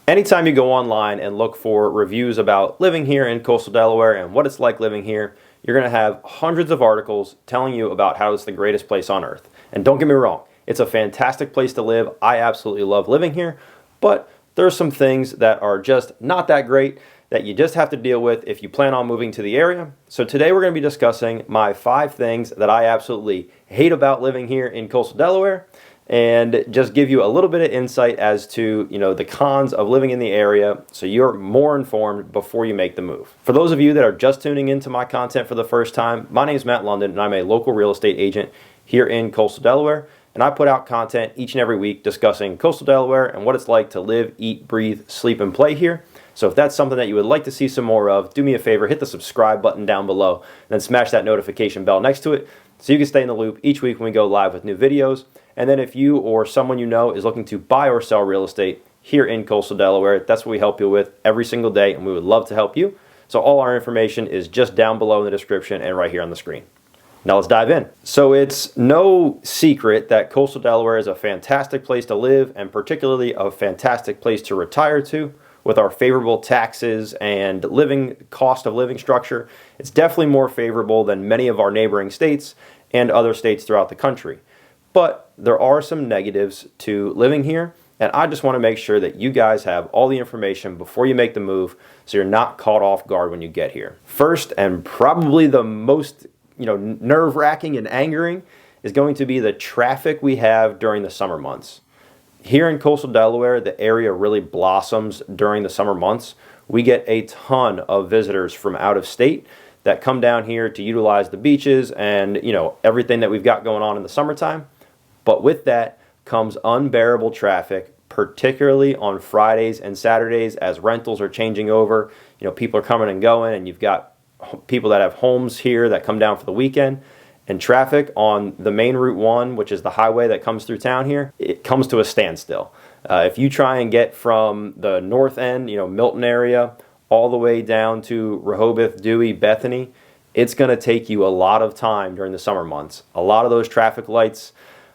Anytime you go online and look for reviews about living here in coastal Delaware and what it's like living here, you're going to have hundreds of articles telling you about how it's the greatest place on earth. And don't get me wrong, it's a fantastic place to live. I absolutely love living here, but there's some things that are just not that great that you just have to deal with if you plan on moving to the area. So today we're going to be discussing my 5 things that I absolutely hate about living here in coastal Delaware, and just give you a little bit of insight as to, the cons of living in the area so you're more informed before you make the move. For those of you that are just tuning into my content for the first time, my name is Matt Lunden and I'm a local real estate agent here in coastal Delaware, and I put out content each and every week discussing coastal Delaware and what it's like to live, eat, breathe, sleep, and play here. So if that's something that you would like to see some more of, do me a favor, hit the subscribe button down below, and then smash that notification bell next to it so you can stay in the loop each week when we go live with new videos. And then if you or someone you know is looking to buy or sell real estate here in coastal Delaware, that's what we help you with every single day, and we would love to help you. So all our information is just down below in the description and right here on the screen. Now let's dive in. So it's no secret that coastal Delaware is a fantastic place to live, and particularly a fantastic place to retire to. With our favorable taxes and cost of living structure, it's definitely more favorable than many of our neighboring states and other states throughout the country. But there are some negatives to living here, and I just want to make sure that you guys have all the information before you make the move so you're not caught off guard when you get here. First, and probably the most nerve-wracking and angering, is going to be the traffic we have during the summer months. Here in coastal Delaware, the area really blossoms during the summer months. We get a ton of visitors from out of state that come down here to utilize the beaches and everything that we've got going on in the summertime. But with that comes unbearable traffic, particularly on Fridays and Saturdays as rentals are changing over. People are coming and going, and you've got people that have homes here that come down for the weekend. And traffic on the main Route 1, which is the highway that comes through town here, it comes to a standstill. If you try and get from the north end, Milton area, all the way down to Rehoboth, Dewey, Bethany, it's going to take you a lot of time during the summer months. A lot of those traffic lights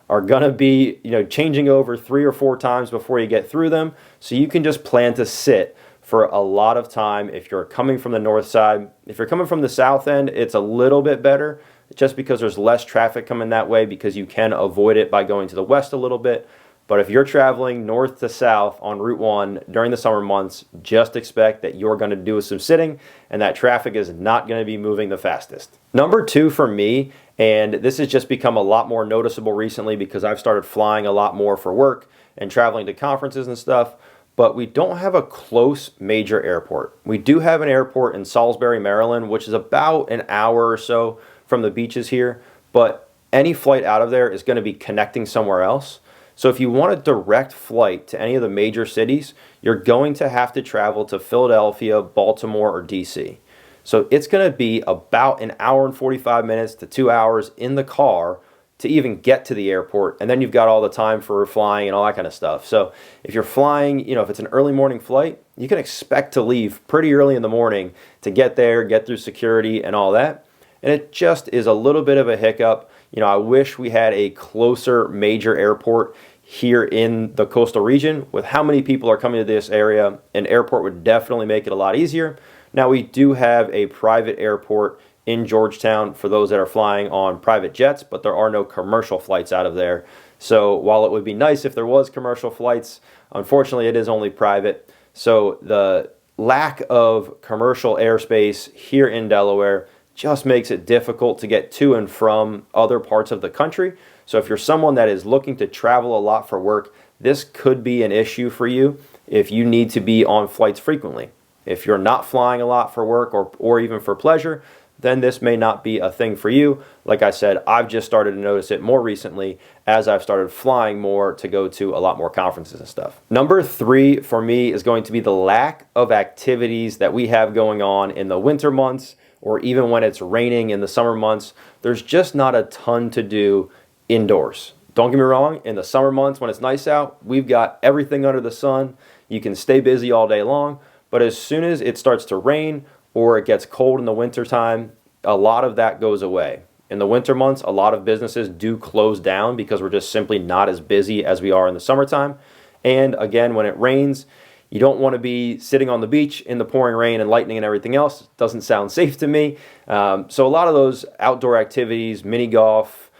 are going to be changing over 3 or 4 times before you get through them. So you can just plan to sit for a lot of time if you're coming from the north side. If you're coming from the south end, it's a little bit better, just because there's less traffic coming that way, because you can avoid it by going to the west a little bit. But if you're traveling north to south on Route 1 during the summer months, just expect that you're going to do some sitting, and that traffic is not going to be moving the fastest. Number 2 for me, and this has just become a lot more noticeable recently because I've started flying a lot more for work and traveling to conferences and stuff, but we don't have a close major airport. We do have an airport in Salisbury, Maryland, which is about an hour or so from the beaches here, but any flight out of there is going to be connecting somewhere else. So if you want a direct flight to any of the major cities, you're going to have to travel to Philadelphia, Baltimore, or DC. So it's going to be about an hour and 45 minutes to 2 hours in the car to even get to the airport, and then you've got all the time for flying and all that kind of stuff. So if you're flying, if it's an early morning flight, you can expect to leave pretty early in the morning to get there, get through security and all that. And it just is a little bit of a hiccup. I wish we had a closer major airport here in the coastal region. With how many people are coming to this area, an airport would definitely make it a lot easier. Now, we do have a private airport in Georgetown for those that are flying on private jets, but there are no commercial flights out of there. So while it would be nice if there was commercial flights, unfortunately it is only private. So the lack of commercial airspace here in Delaware just makes it difficult to get to and from other parts of the country. So if you're someone that is looking to travel a lot for work, this could be an issue for you if you need to be on flights frequently. If you're not flying a lot for work or even for pleasure, then this may not be a thing for you. Like I said, I've just started to notice it more recently as I've started flying more to go to a lot more conferences and stuff. Number 3 for me is going to be the lack of activities that we have going on in the winter months, or even when it's raining in the summer months. There's just not a ton to do indoors. Don't get me wrong, in the summer months when it's nice out, we've got everything under the sun. You can stay busy all day long, but as soon as it starts to rain or it gets cold in the winter time, a lot of that goes away. In the winter months, a lot of businesses do close down because we're just simply not as busy as we are in the summertime. And again, when it rains, You don't want to be sitting on the beach in the pouring rain and lightning and everything else. Doesn't sound safe to me. So a lot of those outdoor activities, mini golf,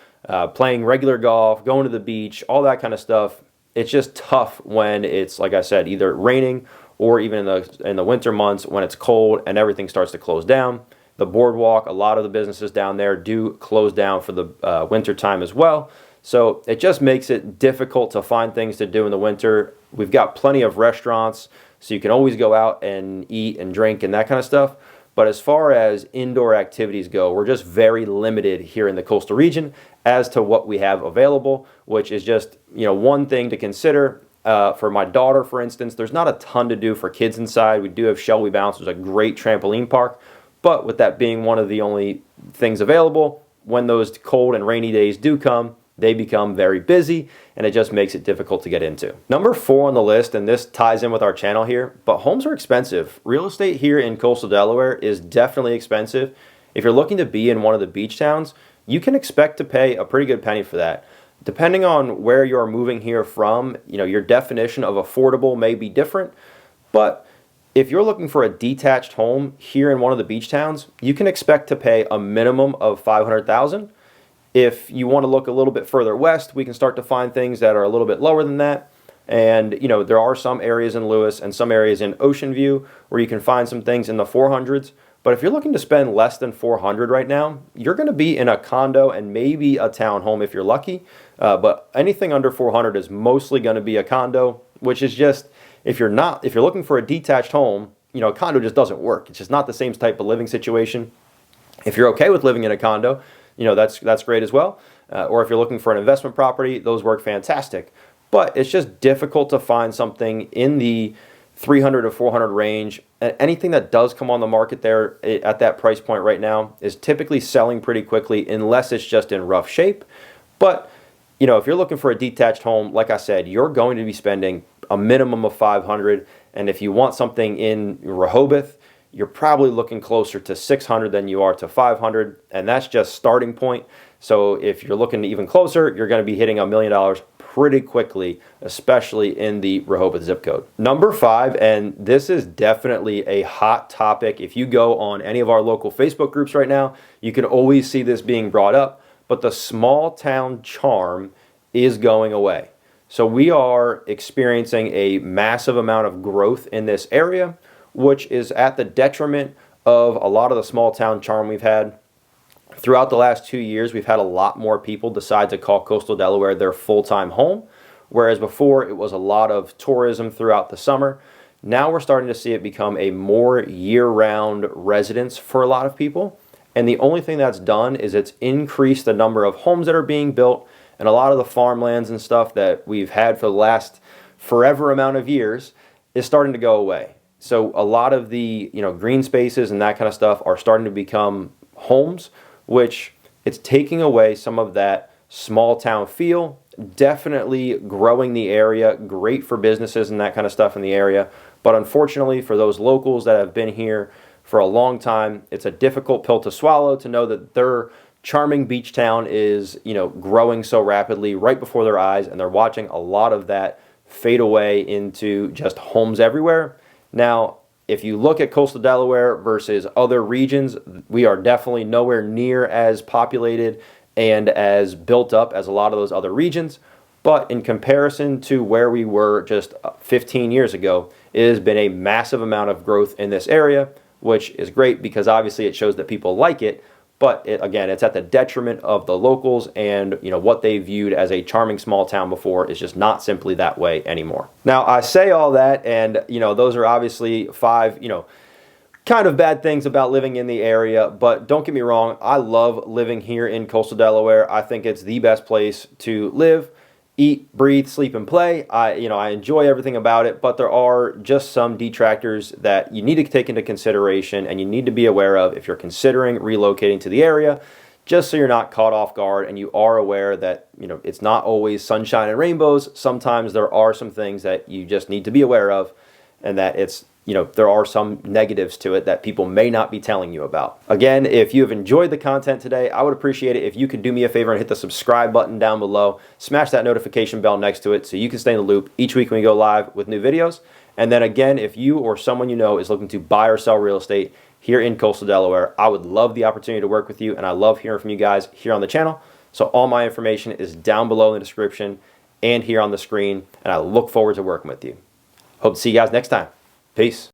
playing regular golf, going to the beach, all that kind of stuff, it's just tough when it's, like I said, either raining or even in the winter months when it's cold and everything starts to close down. The boardwalk, a lot of the businesses down there do close down for the winter time as well. So it just makes it difficult to find things to do in the winter. We've got plenty of restaurants, so you can always go out and eat and drink and that kind of stuff. But as far as indoor activities go, we're just very limited here in the coastal region as to what we have available, which is just, one thing to consider. For my daughter, for instance, there's not a ton to do for kids inside. We do have Shelby Bounce, which is a great trampoline park. But with that being one of the only things available, when those cold and rainy days do come, they become very busy, and it just makes it difficult to get into. Number 4 on the list, and this ties in with our channel here, but homes are expensive. Real estate here in coastal Delaware is definitely expensive. If you're looking to be in one of the beach towns, you can expect to pay a pretty good penny for that. Depending on where you're moving here from, your definition of affordable may be different, but if you're looking for a detached home here in one of the beach towns, you can expect to pay a minimum of $500,000. If you want to look a little bit further west, we can start to find things that are a little bit lower than that. And, there are some areas in Lewes and some areas in Ocean View where you can find some things in the 400s. But if you're looking to spend less than $400 right now, you're going to be in a condo and maybe a townhome if you're lucky. But anything under $400 is mostly going to be a condo, which is just, if you're looking for a detached home, a condo just doesn't work. It's just not the same type of living situation. If you're okay with living in a condo, that's great as well. Or if you're looking for an investment property, those work fantastic. But it's just difficult to find something in the 300 to 400 range. And anything that does come on the market there at that price point right now is typically selling pretty quickly unless it's just in rough shape. But, if you're looking for a detached home, like I said, you're going to be spending a minimum of $500. And if you want something in Rehoboth, you're probably looking closer to $600 than you are to $500, and that's just starting point. So if you're looking even closer, you're going to be hitting $1 million pretty quickly, especially in the Rehoboth zip code. Number 5, and this is definitely a hot topic. If you go on any of our local Facebook groups right now, you can always see this being brought up, but the small town charm is going away. So we are experiencing a massive amount of growth in this area, which is at the detriment of a lot of the small town charm we've had. Throughout the last 2 years, we've had a lot more people decide to call coastal Delaware their full-time home, whereas before it was a lot of tourism throughout the summer. Now we're starting to see it become a more year-round residence for a lot of people, and the only thing that's done is it's increased the number of homes that are being built, and a lot of the farmlands and stuff that we've had for the last forever amount of years is starting to go away. So a lot of the green spaces and that kind of stuff are starting to become homes, which it's taking away some of that small town feel. Definitely growing the area, great for businesses and that kind of stuff in the area. But unfortunately for those locals that have been here for a long time, it's a difficult pill to swallow to know that their charming beach town is growing so rapidly right before their eyes, and they're watching a lot of that fade away into just homes everywhere. Now, if you look at coastal Delaware versus other regions, we are definitely nowhere near as populated and as built up as a lot of those other regions. But in comparison to where we were just 15 years ago, it has been a massive amount of growth in this area, which is great because obviously it shows that people like it. But again, it's at the detriment of the locals, and what they viewed as a charming small town before is just not simply that way anymore. Now, I say all that, and those are obviously 5 kind of bad things about living in the area. But don't get me wrong, I love living here in coastal Delaware. I think it's the best place to live, eat, breathe, sleep, and play. I enjoy everything about it, but there are just some detractors that you need to take into consideration and you need to be aware of if you're considering relocating to the area, just so you're not caught off guard and you are aware that, it's not always sunshine and rainbows. Sometimes there are some things that you just need to be aware of, and that it's there are some negatives to it that people may not be telling you about. Again, if you have enjoyed the content today, I would appreciate it if you could do me a favor and hit the subscribe button down below. Smash that notification bell next to it so you can stay in the loop each week when we go live with new videos. And then again, if you or someone you know is looking to buy or sell real estate here in Coastal Delaware, I would love the opportunity to work with you, and I love hearing from you guys here on the channel. So all my information is down below in the description and here on the screen, and I look forward to working with you. Hope to see you guys next time. Peace.